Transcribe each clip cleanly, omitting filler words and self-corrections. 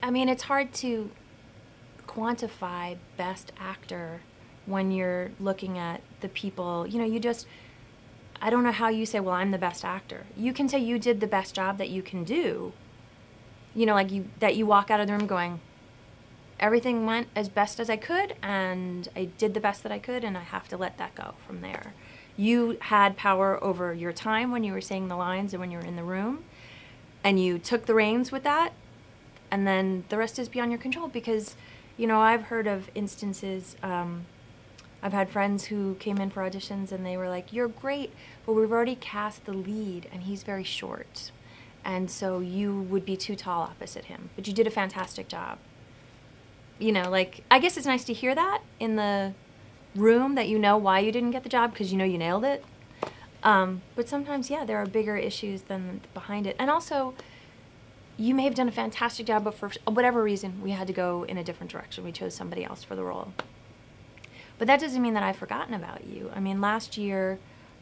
I mean, it's hard to quantify best actor when you're looking at the people. You know, you just, I don't know how you say, well, I'm the best actor. You can say you did the best job that you can do. You know, like that you walk out of the room going, everything went as best as I could, and I did the best that I could, and I have to let that go from there. You had power over your time when you were saying the lines and when you were in the room, and you took the reins with that, and then the rest is beyond your control. Because, you know, I've heard of instances, I've had friends who came in for auditions and they were like, you're great, but we've already cast the lead and he's very short. And so you would be too tall opposite him, but you did a fantastic job. You know, like, I guess it's nice to hear that in the room, that you know why you didn't get the job because you know you nailed it. But sometimes, yeah, there are bigger issues than behind it. And also, you may have done a fantastic job, but for whatever reason, we had to go in a different direction. We chose somebody else for the role. But that doesn't mean that I've forgotten about you. I mean, last year,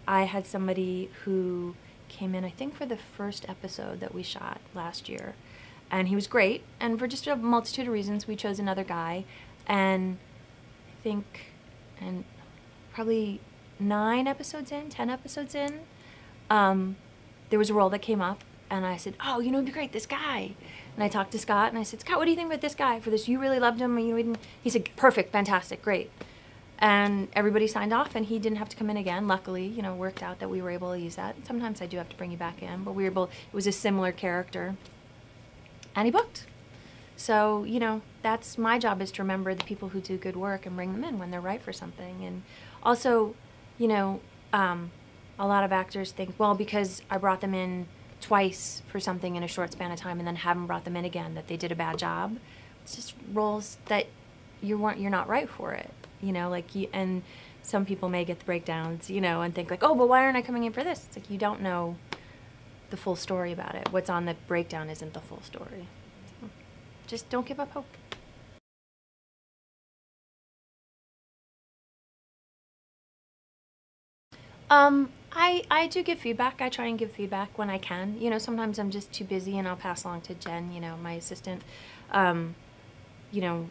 I had somebody who came in, I think, for the first episode that we shot last year. And he was great. And for just a multitude of reasons, we chose another guy. And I think, and probably 9 episodes in, 10 episodes in, there was a role that came up. And I said, oh, you know, it'd be great, this guy. And I talked to Scott, and I said, Scott, what do you think about this guy for this? You really loved him. You know, he said, perfect, fantastic, great. And everybody signed off, and he didn't have to come in again. Luckily, you know, worked out that we were able to use that. Sometimes I do have to bring you back in, but we were able, it was a similar character. And he booked. So, you know, that's my job, is to remember the people who do good work and bring them in when they're right for something. And also, you know, a lot of actors think, well, because I brought them in twice for something in a short span of time and then haven't brought them in again, that they did a bad job. It's just roles that you're not right for it. You know, like, and some people may get the breakdowns, you know, and think like, oh, but why aren't I coming in for this? It's like, you don't know the full story about it. What's on the breakdown isn't the full story. So just don't give up hope. I do give feedback. I try and give feedback when I can. You know, sometimes I'm just too busy and I'll pass along to Jen, you know, my assistant. You know,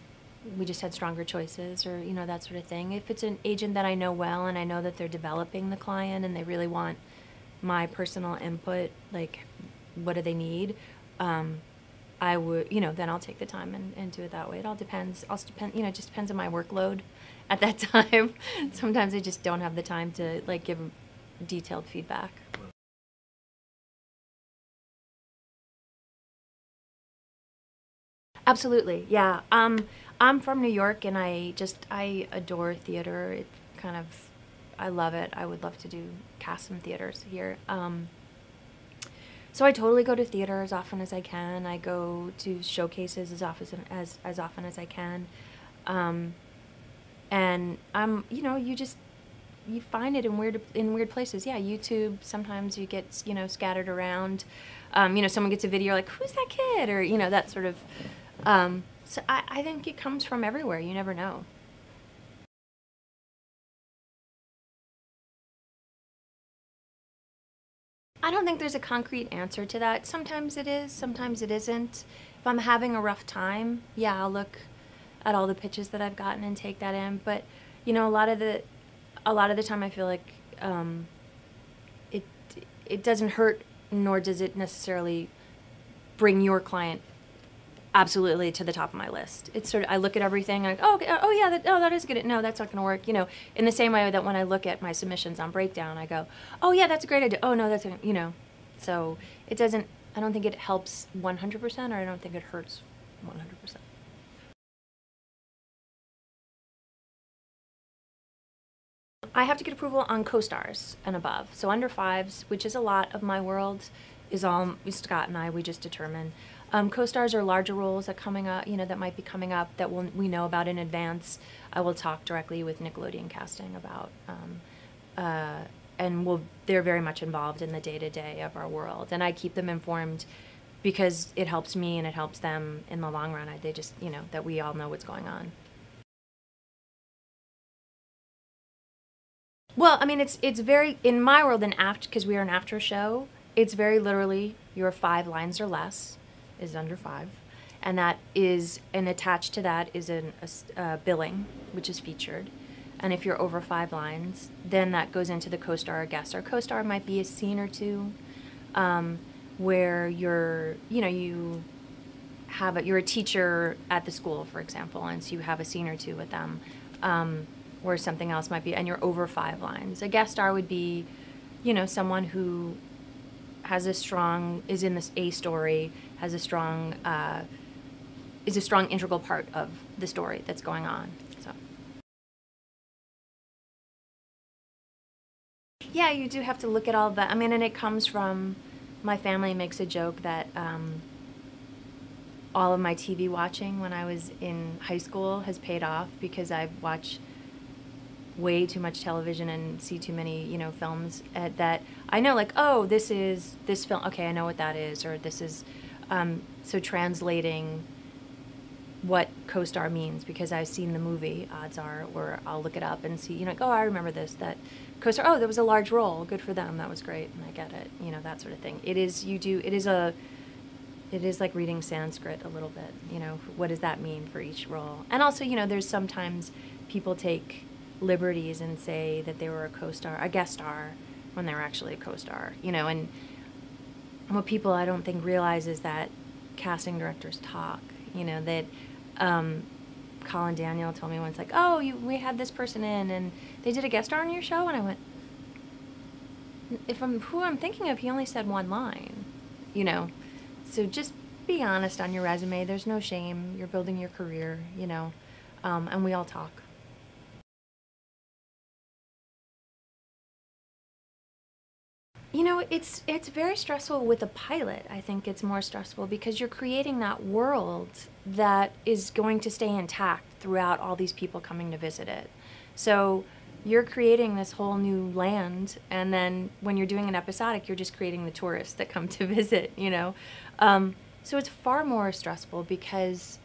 we just had stronger choices, or, you know, that sort of thing. If it's an agent that I know well and I know that they're developing the client and they really want my personal input, like, what do they need, I would, you know, then I'll take the time and do it that way. It all depends. Also you know, it just depends on my workload at that time. Sometimes I just don't have the time to, like, give detailed feedback. Absolutely, yeah. I'm from New York, and I adore theater. It kind of, I love it. I would love to cast some theaters here. So I totally go to theater as often as I can. I go to showcases as often as I can. And you know, you find it in weird places. Yeah, YouTube, sometimes you get, you know, scattered around. You know, someone gets a video, like, who's that kid? Or, you know, that sort of, so I think it comes from everywhere. You never know. I don't think there's a concrete answer to that. Sometimes it is, sometimes it isn't. If I'm having a rough time, yeah, I'll look at all the pitches that I've gotten and take that in. But, you know, a lot of the time I feel like it doesn't hurt, nor does it necessarily bring your client absolutely to the top of my list. It's sort of, I look at everything and I go, oh, okay, oh yeah, that is good. No, that's not going to work. You know, in the same way that when I look at my submissions on Breakdown, I go, oh yeah, that's a great idea. Oh no, that's gonna, you know. So it doesn't. I don't think it helps 100%, or I don't think it hurts 100%. I have to get approval on co-stars and above. So under 5s, which is a lot of my world, is Scott and I. We just determine. Co-stars are larger roles that coming up, you know, that might be coming up that we know about in advance. I will talk directly with Nickelodeon Casting about, and they're very much involved in the day-to-day of our world, and I keep them informed because it helps me and it helps them in the long run. They just, you know, that we all know what's going on. Well, I mean, it's very, in my world, because we are an after show, it's very literally your 5 lines or less is under 5. and that is, and attached to that is a billing, which is featured. And if you're over 5 lines, then that goes into the co-star or guest star. Co-star might be a scene or two, where you're, you have you're a teacher at the school, for example, and so you have a scene or two with them, where something else might be, and you're over 5 lines. A guest star would be, someone who has is in this a story, has a strong, is a strong integral part of the story that's going on. So. Yeah, you do have to look at all that. I mean, and it comes from, my family makes a joke that all of my TV watching when I was in high school has paid off, because I've watched way too much television and see too many, films that I know, like, oh, this is this film. Okay, I know what that is, or this is, so translating what co-star means, because I've seen the movie, odds are, or I'll look it up and see, like, oh, I remember this, that co-star, oh, there was a large role, good for them, that was great, and I get it, that sort of thing. It is like reading Sanskrit a little bit, what does that mean for each role? And also, there's sometimes people take liberties and say that they were a guest star, when they were actually a co-star, and what people I don't think realize is that casting directors talk, that Colin Daniel told me once, like, oh, we had this person in and they did a guest star on your show, and I went, who I'm thinking of, he only said 1 line, so just be honest on your resume. There's no shame. You're building your career, and we all talk. It's very stressful with a pilot. I think it's more stressful because you're creating that world that is going to stay intact throughout all these people coming to visit it. So you're creating this whole new land, and then when you're doing an episodic, you're just creating the tourists that come to visit, So it's far more stressful because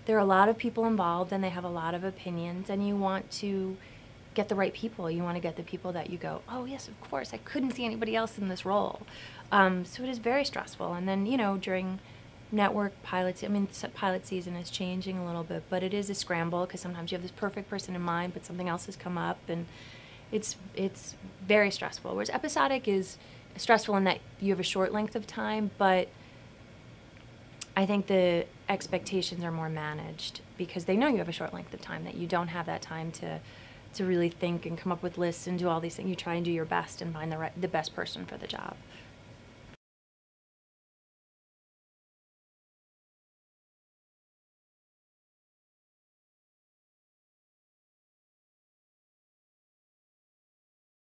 there are a lot of people involved and they have a lot of opinions, and you want to get the right people. You want to get the people that you go, oh yes, of course, I couldn't see anybody else in this role. So it is very stressful. And then, during network pilots, pilot season is changing a little bit, but it is a scramble because sometimes you have this perfect person in mind, but something else has come up, and it's very stressful. Whereas episodic is stressful in that you have a short length of time, but I think the expectations are more managed because they know you have a short length of time, that you don't have that time to really think and come up with lists and do all these things. You try and do your best and find the best person for the job.